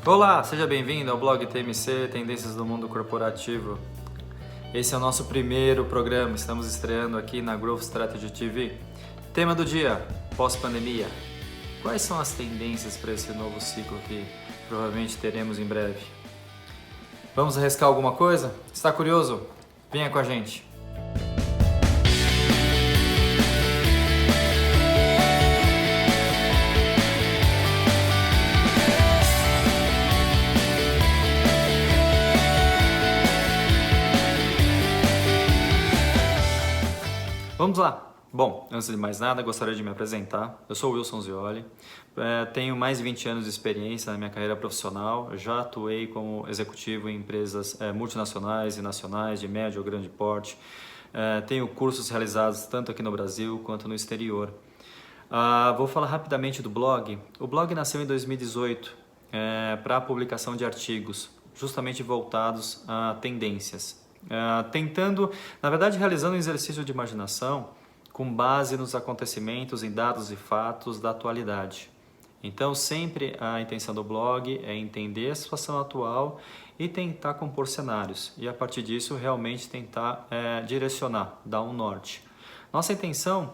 Olá, seja bem-vindo ao blog TMC, Tendências do Mundo Corporativo. Esse é o nosso primeiro programa, estamos estreando aqui na Growth Strategy TV. Tema do dia, pós-pandemia. Quais são as tendências para esse novo ciclo que provavelmente teremos em breve? Vamos arriscar alguma coisa? Está curioso? Venha com a gente! Vamos lá! Bom, antes de mais nada, gostaria de me apresentar. Eu sou Wilson Zioli, tenho mais de 20 anos de experiência na minha carreira profissional, já atuei como executivo em empresas multinacionais e nacionais de médio ou grande porte, tenho cursos realizados tanto aqui no Brasil quanto no exterior. Vou falar rapidamente do blog. O blog nasceu em 2018 para a publicação de artigos justamente voltados a tendências. Na verdade, realizando um exercício de imaginação com base nos acontecimentos, em dados e fatos da atualidade. Então, sempre a intenção do blog é entender a situação atual e tentar compor cenários. E a partir disso, realmente tentar direcionar, dar um norte. Nossa intenção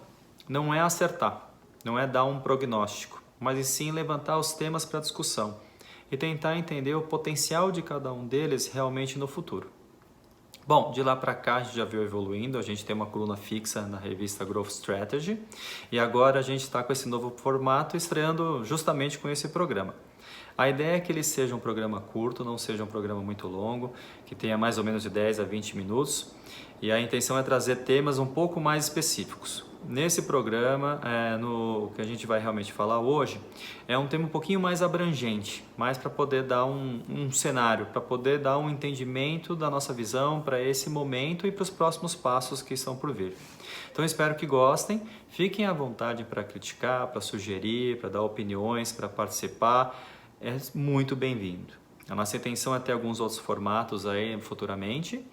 não é acertar, não é dar um prognóstico, mas sim levantar os temas para discussão e tentar entender o potencial de cada um deles realmente no futuro. Bom, de lá para cá a gente já viu evoluindo, a gente tem uma coluna fixa na revista Growth Strategy e agora a gente está com esse novo formato estreando justamente com esse programa. A ideia é que ele seja um programa curto, não seja um programa muito longo, que tenha mais ou menos de 10 a 20 minutos e a intenção é trazer temas um pouco mais específicos. Nesse programa, no que a gente vai realmente falar hoje, é um tema um pouquinho mais abrangente, mais para poder dar um cenário, para poder dar um entendimento da nossa visão para esse momento e para os próximos passos que estão por vir. Então espero que gostem, fiquem à vontade para criticar, para sugerir, para dar opiniões, para participar, é muito bem-vindo. A nossa intenção é ter alguns outros formatos aí futuramente,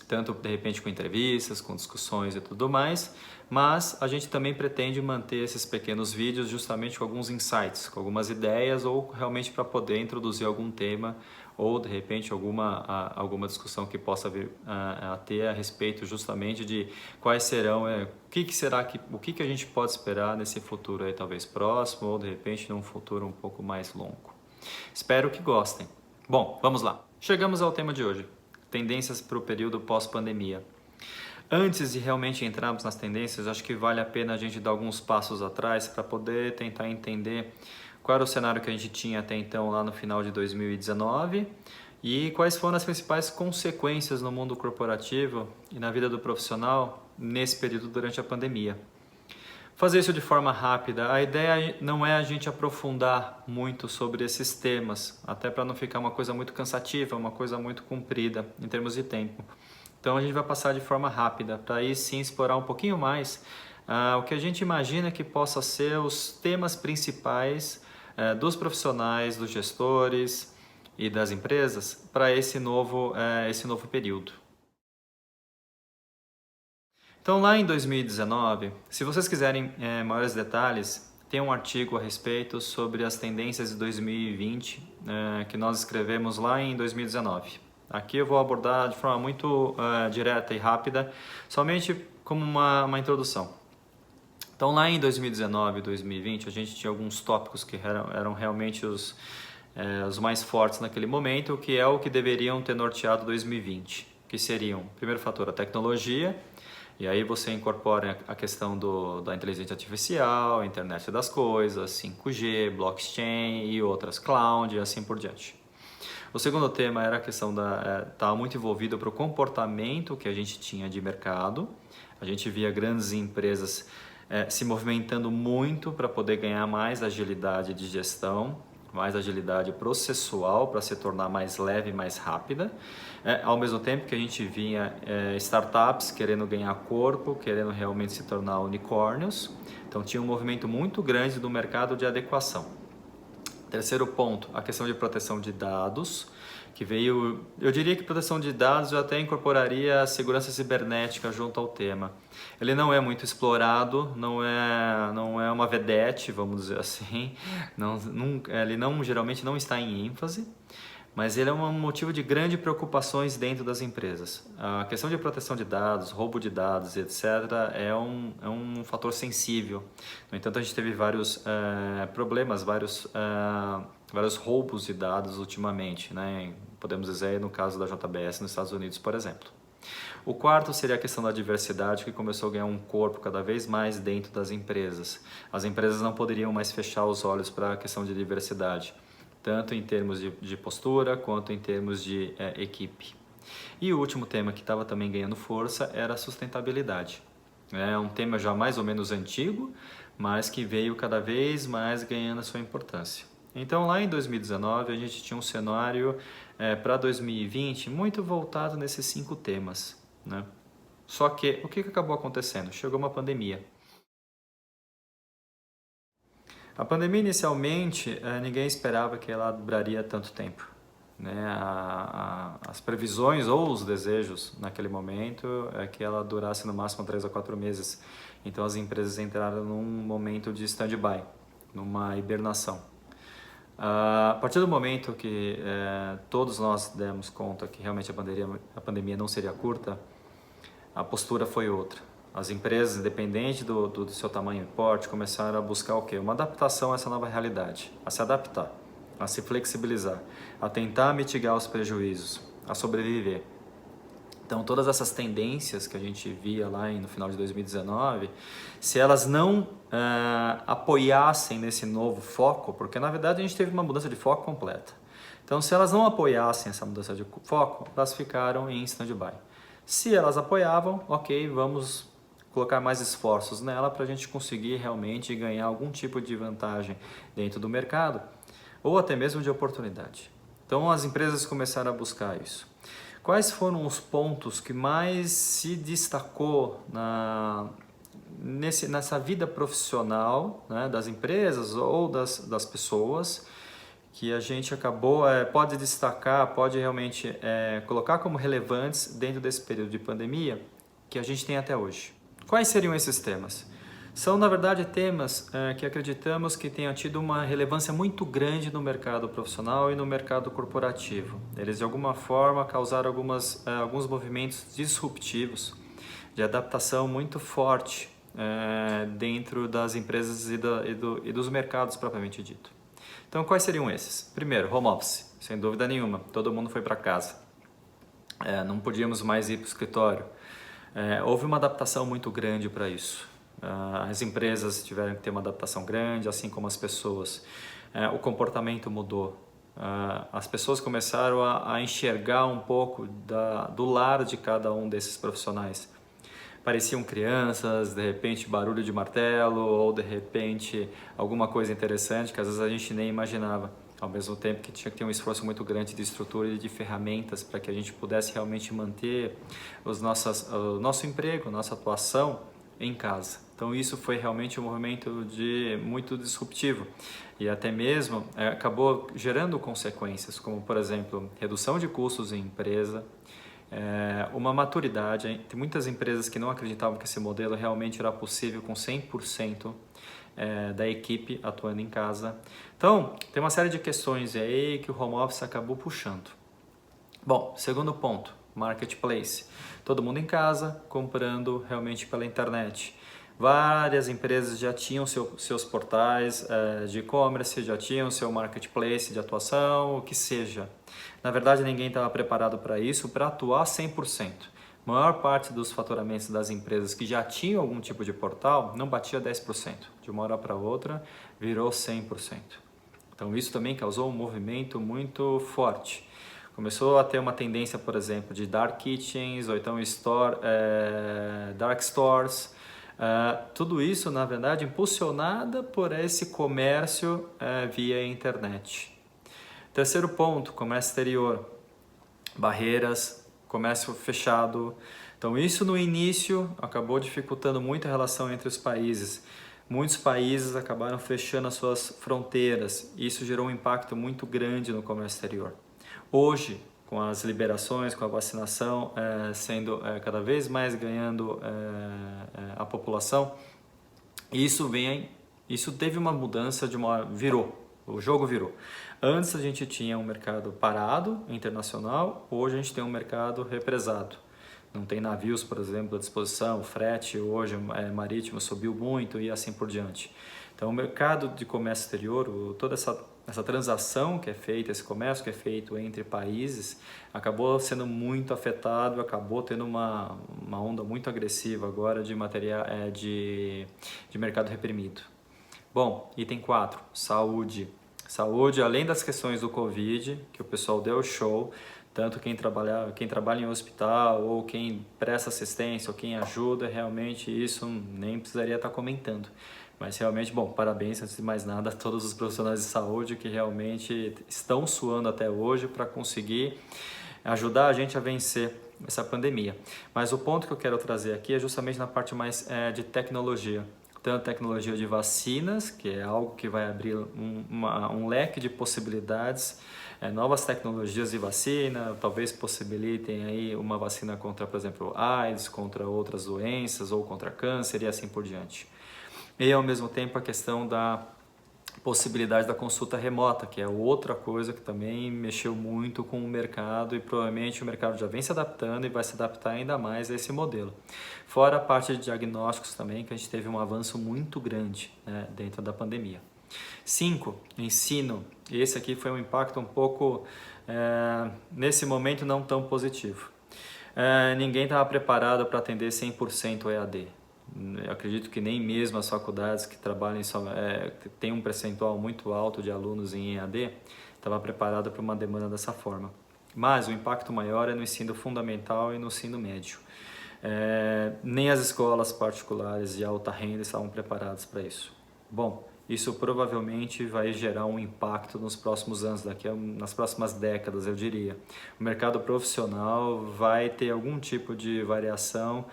tanto de repente com entrevistas, com discussões e tudo mais, mas a gente também pretende manter esses pequenos vídeos justamente com alguns insights, com algumas ideias ou realmente para poder introduzir algum tema ou de repente alguma discussão que possa vir a ter a respeito justamente de quais serão, o que a gente pode esperar nesse futuro aí talvez próximo ou de repente num futuro um pouco mais longo. Espero que gostem. Bom, vamos lá. Chegamos ao tema de hoje. Tendências para o período pós-pandemia. Antes de realmente entrarmos nas tendências, acho que vale a pena a gente dar alguns passos atrás para poder tentar entender qual era o cenário que a gente tinha até então lá no final de 2019 e quais foram as principais consequências no mundo corporativo e na vida do profissional nesse período durante a pandemia. Fazer isso de forma rápida, a ideia não é a gente aprofundar muito sobre esses temas, até para não ficar uma coisa muito cansativa, uma coisa muito comprida em termos de tempo. Então a gente vai passar de forma rápida, para aí sim explorar um pouquinho mais o que a gente imagina que possa ser os temas principais dos profissionais, dos gestores e das empresas para esse novo período. Então lá em 2019, se vocês quiserem maiores detalhes, tem um artigo a respeito sobre as tendências de 2020 que nós escrevemos lá em 2019. Aqui eu vou abordar de forma muito direta e rápida, somente como uma introdução. Então lá em 2019 e 2020 a gente tinha alguns tópicos que eram realmente os mais fortes naquele momento, que é o que deveriam ter norteado 2020, que seriam, primeiro fator, a tecnologia. E aí você incorpora a questão da inteligência artificial, internet das coisas, 5G, blockchain e outras, cloud e assim por diante. O segundo tema era a questão estava muito envolvido para o comportamento que a gente tinha de mercado. A gente via grandes empresas se movimentando muito para poder ganhar mais agilidade de gestão, mais agilidade processual para se tornar mais leve e mais rápida, ao mesmo tempo que a gente via startups querendo ganhar corpo, querendo realmente se tornar unicórnios. Então tinha um movimento muito grande do mercado de adequação. Terceiro ponto, a questão de proteção de dados, que veio, eu diria que proteção de dados eu até incorporaria a segurança cibernética junto ao tema. Ele não é muito explorado, não é uma vedete, vamos dizer assim, ele geralmente não está em ênfase, mas ele é um motivo de grande preocupações dentro das empresas. A questão de proteção de dados, roubo de dados, etc., é um fator sensível. No entanto, a gente teve vários problemas, vários roubos de dados ultimamente, né? Podemos dizer no caso da JBS nos Estados Unidos, por exemplo. O quarto seria a questão da diversidade, que começou a ganhar um corpo cada vez mais dentro das empresas. As empresas não poderiam mais fechar os olhos para a questão de diversidade, tanto em termos de postura quanto em termos de equipe. E o último tema que estava também ganhando força era a sustentabilidade. É um tema já mais ou menos antigo, mas que veio cada vez mais ganhando a sua importância. Então lá em 2019 a gente tinha um cenário para 2020 muito voltado nesses 5 temas, né? Só que o que acabou acontecendo? Chegou uma pandemia. A pandemia inicialmente ninguém esperava que ela duraria tanto tempo, né? As previsões ou os desejos naquele momento é que ela durasse no máximo 3 a 4 meses. Então as empresas entraram num momento de stand-by, numa hibernação. A partir do momento que todos nós demos conta que realmente a pandemia não seria curta, a postura foi outra. As empresas, independente do seu tamanho e porte, começaram a buscar o quê? Uma adaptação a essa nova realidade, a se adaptar, a se flexibilizar, a tentar mitigar os prejuízos, a sobreviver. Então, todas essas tendências que a gente via lá no final de 2019, se elas não apoiassem nesse novo foco, porque na verdade a gente teve uma mudança de foco completa. Então, se elas não apoiassem essa mudança de foco, elas ficaram em stand-by. Se elas apoiavam, ok, vamos colocar mais esforços nela para a gente conseguir realmente ganhar algum tipo de vantagem dentro do mercado ou até mesmo de oportunidade. Então as empresas começaram a buscar isso. Quais foram os pontos que mais se destacou nessa vida profissional, né, das empresas ou das pessoas, que a gente acabou, pode destacar, pode realmente colocar como relevantes dentro desse período de pandemia que a gente tem até hoje? Quais seriam esses temas? São, na verdade, temas que acreditamos que tenham tido uma relevância muito grande no mercado profissional e no mercado corporativo. Eles, de alguma forma, causaram alguns movimentos disruptivos de adaptação muito forte dentro das empresas e dos mercados propriamente dito. Então, quais seriam esses? Primeiro, home office, sem dúvida nenhuma. Todo mundo foi para casa. Não podíamos mais ir para o escritório. Houve uma adaptação muito grande para isso. As empresas tiveram que ter uma adaptação grande, assim como as pessoas. O comportamento mudou. As pessoas começaram a enxergar um pouco do lar de cada um desses profissionais. Pareciam crianças, de repente barulho de martelo ou de repente alguma coisa interessante que às vezes a gente nem imaginava. Ao mesmo tempo que tinha que ter um esforço muito grande de estrutura e de ferramentas para que a gente pudesse realmente manter o nosso emprego, nossa atuação em casa. Então isso foi realmente um movimento muito disruptivo e até mesmo acabou gerando consequências, como por exemplo, redução de custos em empresa, uma maturidade. Tem muitas empresas que não acreditavam que esse modelo realmente era possível com 100% da equipe atuando em casa. Então, tem uma série de questões aí que o home office acabou puxando. Bom, segundo ponto, marketplace. Todo mundo em casa, comprando realmente pela internet. Várias empresas já tinham seus portais de e-commerce, já tinham seu marketplace de atuação, o que seja. Na verdade, ninguém estava preparado para isso, para atuar 100%. A maior parte dos faturamentos das empresas que já tinham algum tipo de portal não batia 10%. De uma hora para outra, virou 100%. Então, isso também causou um movimento muito forte. Começou a ter uma tendência, por exemplo, de dark kitchens ou então dark stores. Tudo isso, na verdade, impulsionada por esse comércio via internet. Terceiro ponto, comércio exterior. Barreiras, comércio fechado. Então, isso no início acabou dificultando muito a relação entre os países. Muitos países acabaram fechando as suas fronteiras. Isso gerou um impacto muito grande no comércio exterior. Hoje, com as liberações, com a vacinação sendo cada vez mais ganhando a população, isso teve uma mudança o jogo virou. Antes a gente tinha um mercado parado, internacional, hoje a gente tem um mercado represado. Não tem navios, por exemplo, à disposição, o frete hoje marítimo subiu muito e assim por diante. Então o mercado de comércio exterior, toda essa transação que é feita, esse comércio que é feito entre países, acabou sendo muito afetado, acabou tendo uma onda muito agressiva agora de mercado reprimido. Bom, item 4, saúde. Saúde, além das questões do Covid, que o pessoal deu show, tanto quem trabalha em hospital, ou quem presta assistência, ou quem ajuda, realmente isso nem precisaria estar comentando. Mas realmente, bom, parabéns, antes de mais nada, a todos os profissionais de saúde que realmente estão suando até hoje para conseguir ajudar a gente a vencer essa pandemia. Mas o ponto que eu quero trazer aqui é justamente na parte mais de tecnologia. Tanto tecnologia de vacinas, que é algo que vai abrir um leque de possibilidades, novas tecnologias de vacina, talvez possibilitem aí uma vacina contra, por exemplo, AIDS, contra outras doenças ou contra câncer e assim por diante. E ao mesmo tempo a questão da possibilidade da consulta remota, que é outra coisa que também mexeu muito com o mercado e provavelmente o mercado já vem se adaptando e vai se adaptar ainda mais a esse modelo. Fora a parte de diagnósticos também, que a gente teve um avanço muito grande, né, dentro da pandemia. 5. Ensino. Esse aqui foi um impacto um pouco, nesse momento, não tão positivo. Ninguém estava preparado para atender 100% EAD. Eu acredito que nem mesmo as faculdades que trabalham têm um percentual muito alto de alunos em EAD estava preparada para uma demanda dessa forma. Mas o impacto maior é no ensino fundamental e no ensino médio. Nem as escolas particulares de alta renda estavam preparadas para isso. Bom, isso provavelmente vai gerar um impacto nos próximos anos, nas próximas décadas, eu diria. O mercado profissional vai ter algum tipo de variação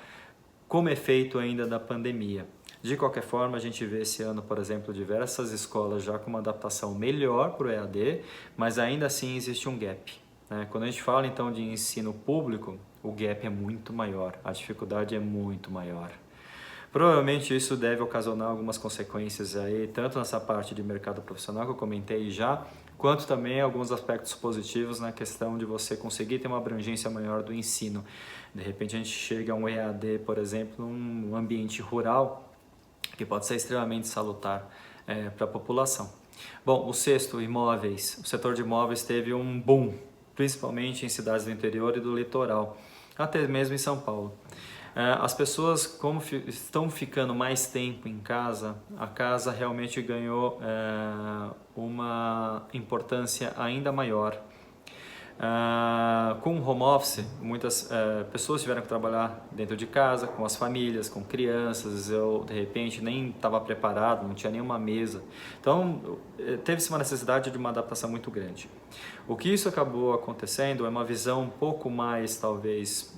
como efeito ainda da pandemia. De qualquer forma, a gente vê esse ano, por exemplo, diversas escolas já com uma adaptação melhor para o EAD, mas ainda assim existe um gap, né? Quando a gente fala então de ensino público, o gap é muito maior, a dificuldade é muito maior. Provavelmente isso deve ocasionar algumas consequências aí, tanto nessa parte de mercado profissional que eu comentei já, quanto também alguns aspectos positivos na questão de você conseguir ter uma abrangência maior do ensino. De repente a gente chega a um EAD, por exemplo, num ambiente rural, que pode ser extremamente salutar para a população. Bom, o 6º, imóveis. O setor de imóveis teve um boom, principalmente em cidades do interior e do litoral, até mesmo em São Paulo. As pessoas, como estão ficando mais tempo em casa, a casa realmente ganhou uma importância ainda maior. Com o home office, muitas pessoas tiveram que trabalhar dentro de casa, com as famílias, com crianças. Eu, de repente, nem estava preparado, não tinha nenhuma mesa. Então, teve-se uma necessidade de uma adaptação muito grande. O que isso acabou acontecendo é uma visão um pouco mais, talvez,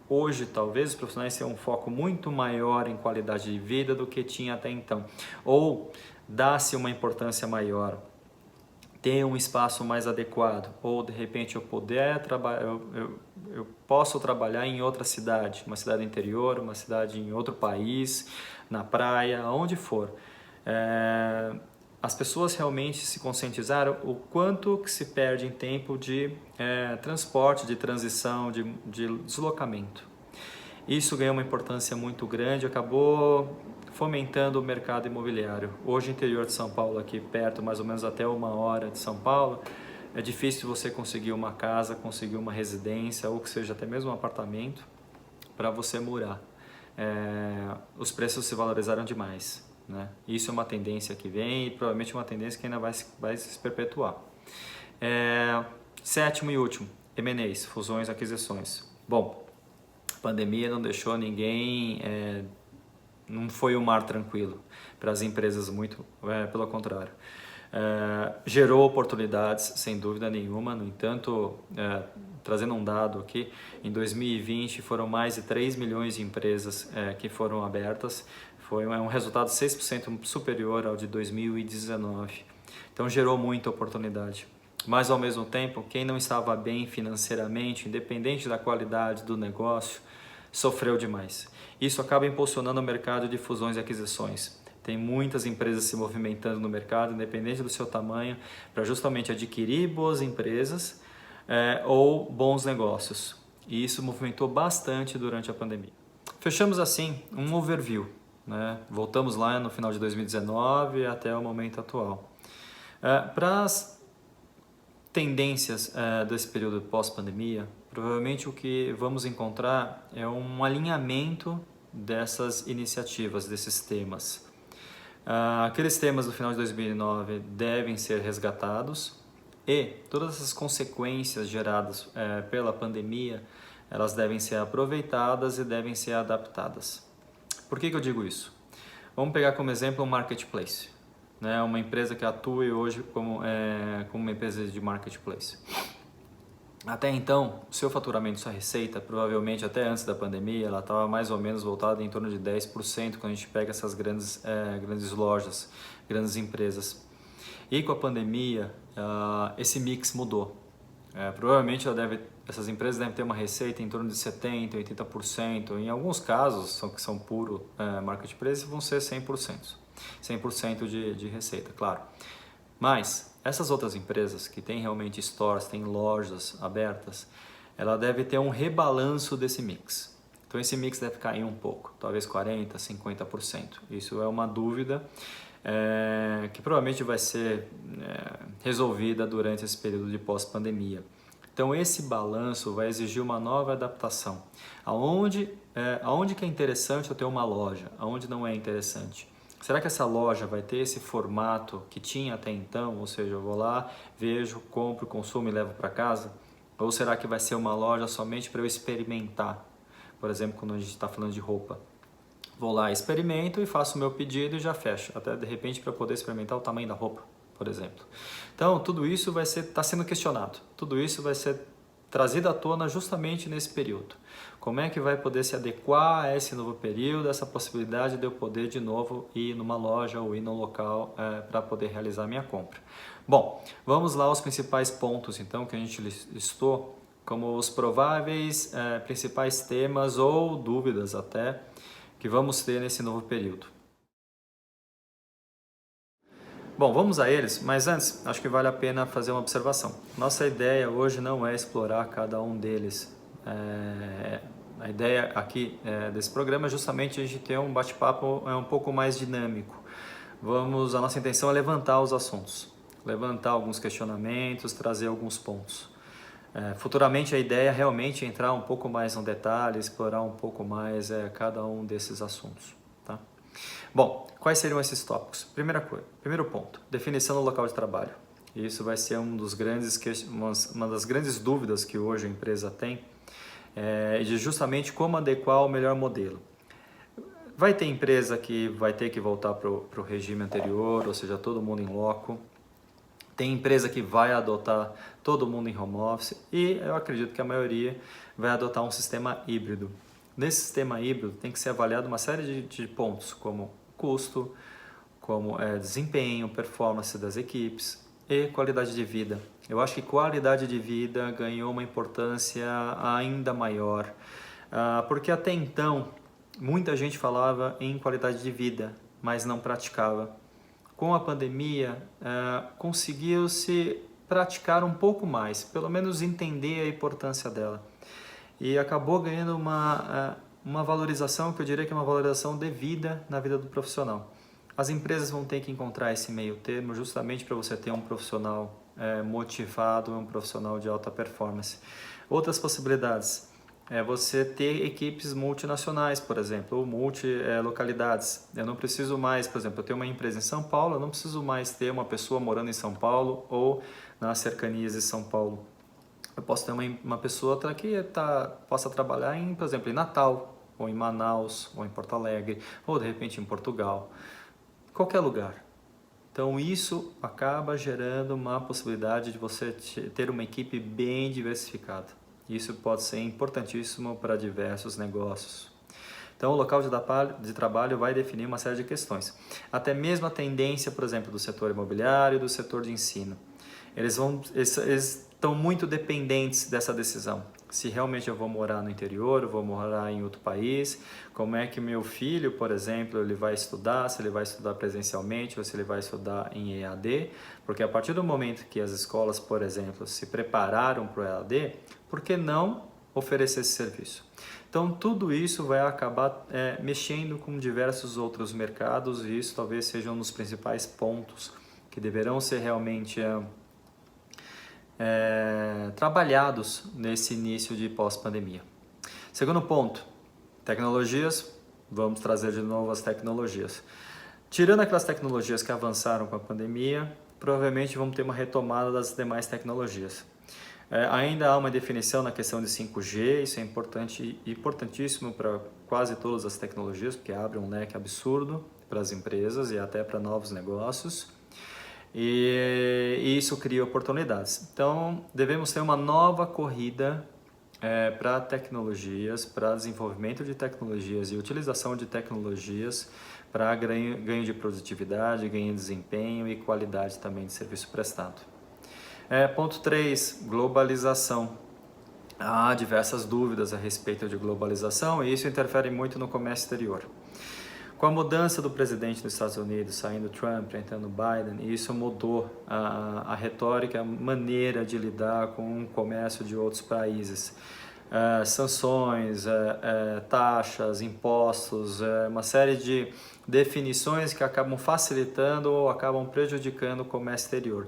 hoje, talvez, os profissionais tenham um foco muito maior em qualidade de vida do que tinha até então. Ou dá-se uma importância maior, ter um espaço mais adequado, ou de repente eu posso trabalhar em outra cidade, uma cidade interior, uma cidade em outro país, na praia, onde for. As pessoas realmente se conscientizaram o quanto que se perde em tempo de transporte, de transição, de deslocamento. Isso ganhou uma importância muito grande, acabou fomentando o mercado imobiliário. Hoje, no interior de São Paulo, aqui perto, mais ou menos até 1 hora de São Paulo, é difícil você conseguir uma casa, conseguir uma residência, ou que seja até mesmo um apartamento, para você morar. Os preços se valorizaram demais, né? Isso é uma tendência que vem e provavelmente uma tendência que ainda vai se perpetuar. 7º e último, M&As, fusões e aquisições. Bom, a pandemia não deixou ninguém, não foi um mar tranquilo para as empresas, muito pelo contrário. Gerou oportunidades, sem dúvida nenhuma. No entanto, trazendo um dado aqui, em 2020 foram mais de 3 milhões de empresas que foram abertas. Foi um resultado 6% superior ao de 2019. Então gerou muita oportunidade. mas ao mesmo tempo, quem não estava bem financeiramente, independente da qualidade do negócio, sofreu demais. Isso acaba impulsionando o mercado de fusões e aquisições. Tem muitas empresas se movimentando no mercado, independente do seu tamanho, para justamente adquirir boas empresas ou bons negócios. E isso movimentou bastante durante a pandemia. Fechamos assim um overview, né? Voltamos lá no final de 2019 até o momento atual. Para as tendências desse período pós-pandemia, provavelmente o que vamos encontrar é um alinhamento dessas iniciativas, desses temas. Aqueles temas do final de 2009 devem ser resgatados e todas essas consequências geradas pela pandemia, elas devem ser aproveitadas e devem ser adaptadas. Por que eu digo isso? Vamos pegar como exemplo um marketplace, né? Uma empresa que atue hoje como uma empresa de marketplace. Até então, o seu faturamento, sua receita, provavelmente até antes da pandemia, ela estava mais ou menos voltada em torno de 10% quando a gente pega essas grandes lojas, grandes empresas. E com a pandemia, esse mix mudou. Provavelmente essas empresas devem ter uma receita em torno de 70%, 80%. Em alguns casos, que são puro marketplace, vão ser 100%. 100% de receita, claro. Mas essas outras empresas que têm realmente stores, têm lojas abertas, ela deve ter um rebalanço desse mix. Então esse mix deve cair um pouco, talvez 40%, 50%. Isso é uma dúvida que provavelmente vai ser resolvida durante esse período de pós-pandemia. Então esse balanço vai exigir uma nova adaptação. Aonde que é interessante eu ter uma loja? Aonde não é interessante? Será que essa loja vai ter esse formato que tinha até então? Ou seja, eu vou lá, vejo, compro, consumo e levo para casa? Ou será que vai ser uma loja somente para eu experimentar? Por exemplo, quando a gente está falando de roupa. Vou lá, experimento e faço o meu pedido e já fecho. Até de repente para poder experimentar o tamanho da roupa, por exemplo. Então, tudo isso está sendo questionado. Tudo isso vai ser trazido à tona justamente nesse período. Como é que vai poder se adequar a esse novo período, essa possibilidade de eu poder de novo ir numa loja ou ir no local para poder realizar a minha compra. Bom, vamos lá aos principais pontos então que a gente listou como os prováveis principais temas ou dúvidas até que vamos ter nesse novo período. Bom, vamos a eles, mas antes acho que vale a pena fazer uma observação. Nossa ideia hoje não é explorar cada um deles. A ideia aqui desse programa é justamente a gente ter um bate-papo um pouco mais dinâmico. A nossa intenção é levantar os assuntos, levantar alguns questionamentos, trazer alguns pontos. Futuramente a ideia é realmente entrar um pouco mais no detalhe, explorar um pouco mais cada um desses assuntos. Tá? Bom, quais seriam esses tópicos? Primeiro ponto, definição do local de trabalho. Isso vai ser uma das grandes dúvidas que hoje a empresa tem, de justamente como adequar o melhor modelo. Vai ter empresa que vai ter que voltar para o regime anterior, ou seja, todo mundo em loco. Tem empresa que vai adotar todo mundo em home office e eu acredito que a maioria vai adotar um sistema híbrido. Nesse sistema híbrido tem que ser avaliado uma série de pontos, como custo, como desempenho, performance das equipes e qualidade de vida. Eu acho que qualidade de vida ganhou uma importância ainda maior, porque até então muita gente falava em qualidade de vida, mas não praticava. Com a pandemia, conseguiu-se praticar um pouco mais, pelo menos entender a importância dela. E acabou ganhando uma valorização, que eu diria que é uma valorização devida na vida do profissional. As empresas vão ter que encontrar esse meio termo justamente para você ter um profissional motivado, um profissional de alta performance. Outras possibilidades é você ter equipes multinacionais, por exemplo, ou multilocalidades. Eu não preciso mais, por exemplo, eu tenho uma empresa em São Paulo, eu não preciso mais ter uma pessoa morando em São Paulo ou nas cercanias de São Paulo. Eu posso ter uma pessoa que possa trabalhar, por exemplo, em Natal, ou em Manaus, ou em Porto Alegre, ou de repente em Portugal, qualquer lugar. Então isso acaba gerando uma possibilidade de você ter uma equipe bem diversificada. Isso pode ser importantíssimo para diversos negócios. Então, o local de trabalho vai definir uma série de questões. Até mesmo a tendência, por exemplo, do setor imobiliário e do setor de ensino. Eles estão muito dependentes dessa decisão. Se realmente eu vou morar no interior, eu vou morar em outro país, como é que meu filho, por exemplo, ele vai estudar, se ele vai estudar presencialmente ou se ele vai estudar em EAD, porque a partir do momento que as escolas, por exemplo, se prepararam para o EAD, por que não oferecer esse serviço? Então, tudo isso vai acabar mexendo com diversos outros mercados e isso talvez seja um dos principais pontos que deverão ser realmente trabalhados nesse início de pós-pandemia. Segundo ponto, tecnologias, vamos trazer de novo as tecnologias. Tirando aquelas tecnologias que avançaram com a pandemia, provavelmente vamos ter uma retomada das demais tecnologias. Ainda há uma definição na questão de 5G, isso é importantíssimo para quase todas as tecnologias, porque abre um leque absurdo para as empresas e até para novos negócios. E isso cria oportunidades. Então, devemos ter uma nova corrida para tecnologias, para desenvolvimento de tecnologias e utilização de tecnologias para ganho de produtividade, ganho de desempenho e qualidade também de serviço prestado. Ponto 3, globalização. Há diversas dúvidas a respeito de globalização e isso interfere muito no comércio exterior. Com a mudança do presidente dos Estados Unidos, saindo Trump, entrando Biden, isso mudou a retórica, a maneira de lidar com o comércio de outros países. Sanções, taxas, impostos, uma série de definições que acabam facilitando ou acabam prejudicando o comércio exterior.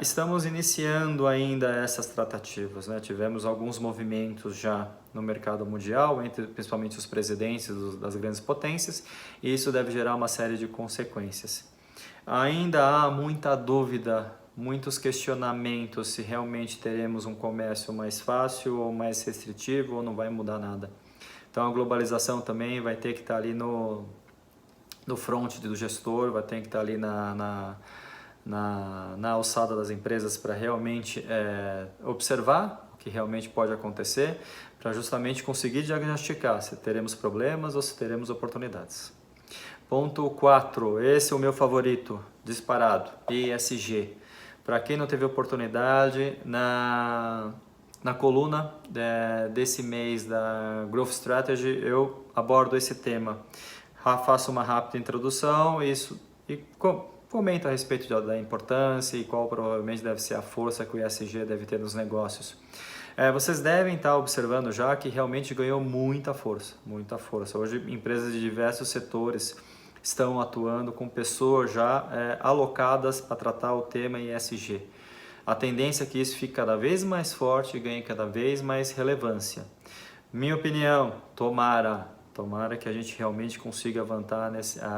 Estamos iniciando ainda essas tratativas, né? Tivemos alguns movimentos já no mercado mundial, entre principalmente os presidentes das grandes potências, e isso deve gerar uma série de consequências. Ainda há muita dúvida, muitos questionamentos se realmente teremos um comércio mais fácil ou mais restritivo ou não vai mudar nada. Então a globalização também vai ter que estar ali no front do gestor, vai ter que estar ali na alçada das empresas para realmente observar o que realmente pode acontecer, para justamente conseguir diagnosticar se teremos problemas ou se teremos oportunidades. Ponto 4, esse é o meu favorito, disparado, ESG. Para quem não teve oportunidade, na coluna desse mês da Growth Strategy eu abordo esse tema. Faço uma rápida introdução e comento a respeito da importância e qual provavelmente deve ser a força que o ESG deve ter nos negócios. Vocês devem estar observando já que realmente ganhou muita força, muita força. Hoje empresas de diversos setores estão atuando com pessoas já alocadas para tratar o tema ESG. A tendência é que isso fique cada vez mais forte e ganhe cada vez mais relevância. Minha opinião, tomara que a gente realmente consiga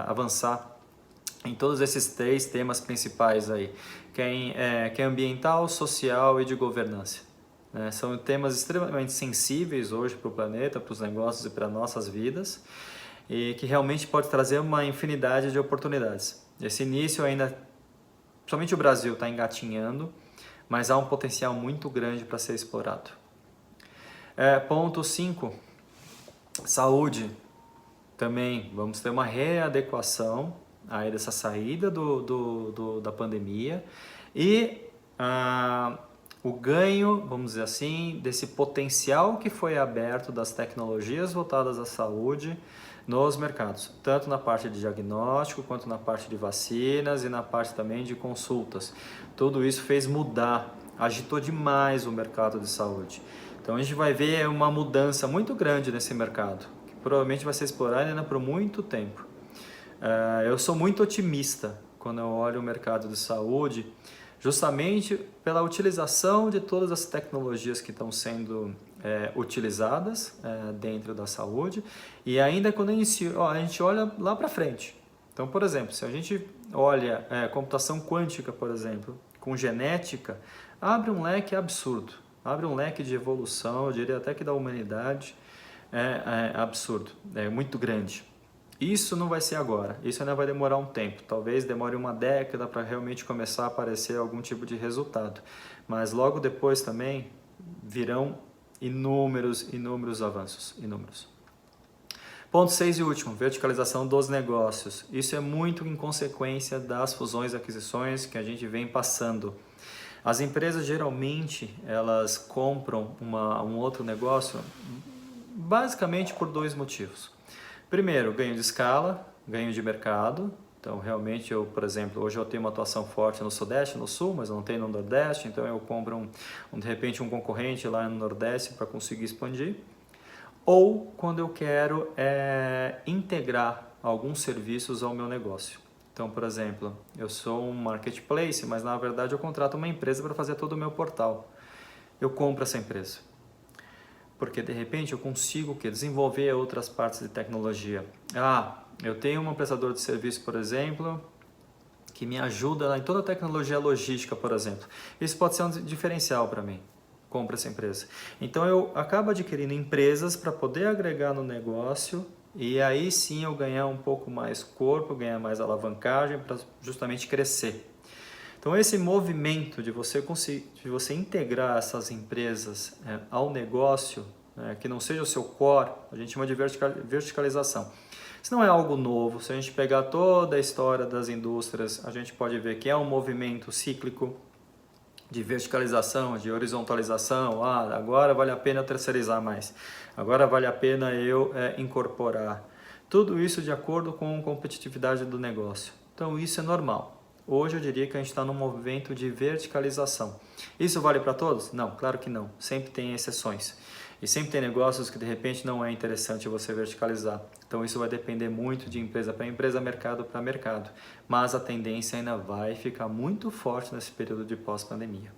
avançar em todos esses 3 temas principais aí, que é ambiental, social e de governança. São temas extremamente sensíveis hoje para o planeta, para os negócios e para nossas vidas, e que realmente pode trazer uma infinidade de oportunidades. Esse início ainda, somente o Brasil está engatinhando, mas há um potencial muito grande para ser explorado. Ponto 5, saúde. Também vamos ter uma readequação aí dessa saída da pandemia e o ganho, vamos dizer assim, desse potencial que foi aberto das tecnologias voltadas à saúde nos mercados, tanto na parte de diagnóstico, quanto na parte de vacinas e na parte também de consultas. Tudo isso fez mudar, agitou demais o mercado de saúde. Então a gente vai ver uma mudança muito grande nesse mercado, que provavelmente vai ser explorado ainda por muito tempo. Eu sou muito otimista quando eu olho o mercado de saúde, justamente pela utilização de todas as tecnologias que estão sendo utilizadas dentro da saúde e ainda quando a gente olha lá para frente. Então, por exemplo, se a gente olha computação quântica, por exemplo, com genética, abre um leque absurdo, abre um leque de evolução, eu diria até que da humanidade, absurdo, é muito grande. Isso não vai ser agora, isso ainda vai demorar um tempo, talvez demore uma década para realmente começar a aparecer algum tipo de resultado, mas logo depois também virão inúmeros avanços, inúmeros. Ponto 6 e último, verticalização dos negócios. Isso é muito em consequência das fusões e aquisições que a gente vem passando. As empresas geralmente elas compram um outro negócio basicamente por dois motivos. Primeiro, ganho de escala, ganho de mercado. Então, realmente, por exemplo, hoje eu tenho uma atuação forte no Sudeste, no Sul, mas eu não tenho no Nordeste, então eu compro de repente um concorrente lá no Nordeste para conseguir expandir. Ou quando eu quero integrar alguns serviços ao meu negócio. Então, por exemplo, eu sou um marketplace, mas na verdade eu contrato uma empresa para fazer todo o meu portal. Eu compro essa empresa. Porque de repente eu consigo desenvolver outras partes de tecnologia. Eu tenho um prestador de serviço, por exemplo, que me ajuda em toda a tecnologia logística, por exemplo. Isso pode ser um diferencial para mim. Compra essa empresa. Então eu acabo adquirindo empresas para poder agregar no negócio e aí sim eu ganhar um pouco mais corpo, ganhar mais alavancagem para justamente crescer. Então esse movimento de você integrar essas empresas ao negócio, que não seja o seu core, a gente chama de verticalização. Isso não é algo novo. Se a gente pegar toda a história das indústrias, a gente pode ver que é um movimento cíclico de verticalização, de horizontalização. Agora vale a pena eu terceirizar mais. Agora vale a pena eu incorporar. Tudo isso de acordo com a competitividade do negócio. Então isso é normal. Hoje eu diria que a gente está num movimento de verticalização. Isso vale para todos? Não, claro que não. Sempre tem exceções. E sempre tem negócios que de repente não é interessante você verticalizar. Então isso vai depender muito de empresa para empresa, mercado para mercado. Mas a tendência ainda vai ficar muito forte nesse período de pós-pandemia.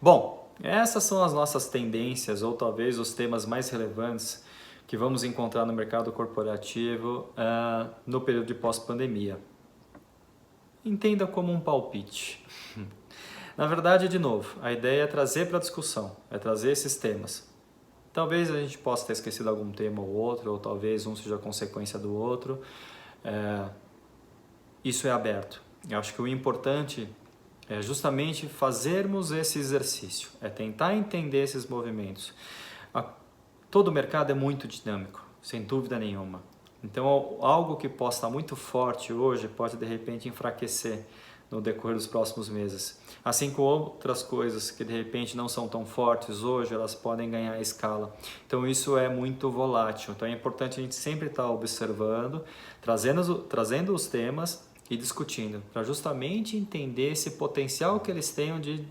Bom, essas são as nossas tendências ou talvez os temas mais relevantes que vamos encontrar no mercado corporativo no período de pós-pandemia. Entenda como um palpite. Na verdade, de novo, a ideia é trazer para a discussão, é trazer esses temas. Talvez a gente possa ter esquecido algum tema ou outro, ou talvez um seja consequência do outro. Isso é aberto. Eu acho que o importante é justamente fazermos esse exercício, é tentar entender esses movimentos. Todo mercado é muito dinâmico, sem dúvida nenhuma. Então, algo que possa estar muito forte hoje pode, de repente, enfraquecer no decorrer dos próximos meses. Assim como outras coisas que, de repente, não são tão fortes hoje, elas podem ganhar escala. Então, isso é muito volátil. Então, é importante a gente sempre estar observando, trazendo os temas e discutindo, para justamente entender esse potencial que eles tenham de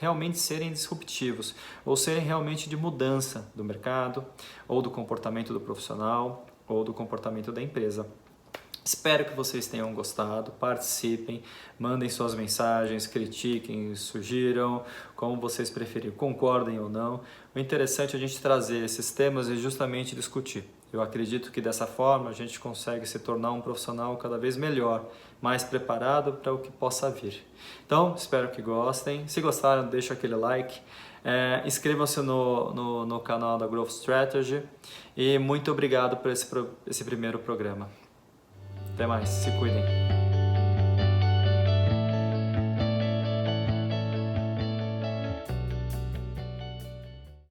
realmente serem disruptivos, ou serem realmente de mudança do mercado, ou do comportamento do profissional, ou do comportamento da empresa. Espero que vocês tenham gostado, participem, mandem suas mensagens, critiquem, sugiram, como vocês preferirem, concordem ou não. O interessante é a gente trazer esses temas e justamente discutir. Eu acredito que dessa forma a gente consegue se tornar um profissional cada vez melhor, mais preparado para o que possa vir. Então, espero que gostem. Se gostaram, deixa aquele like. Inscrevam-se no canal da Growth Strategy e muito obrigado por esse primeiro programa. Até mais, se cuidem.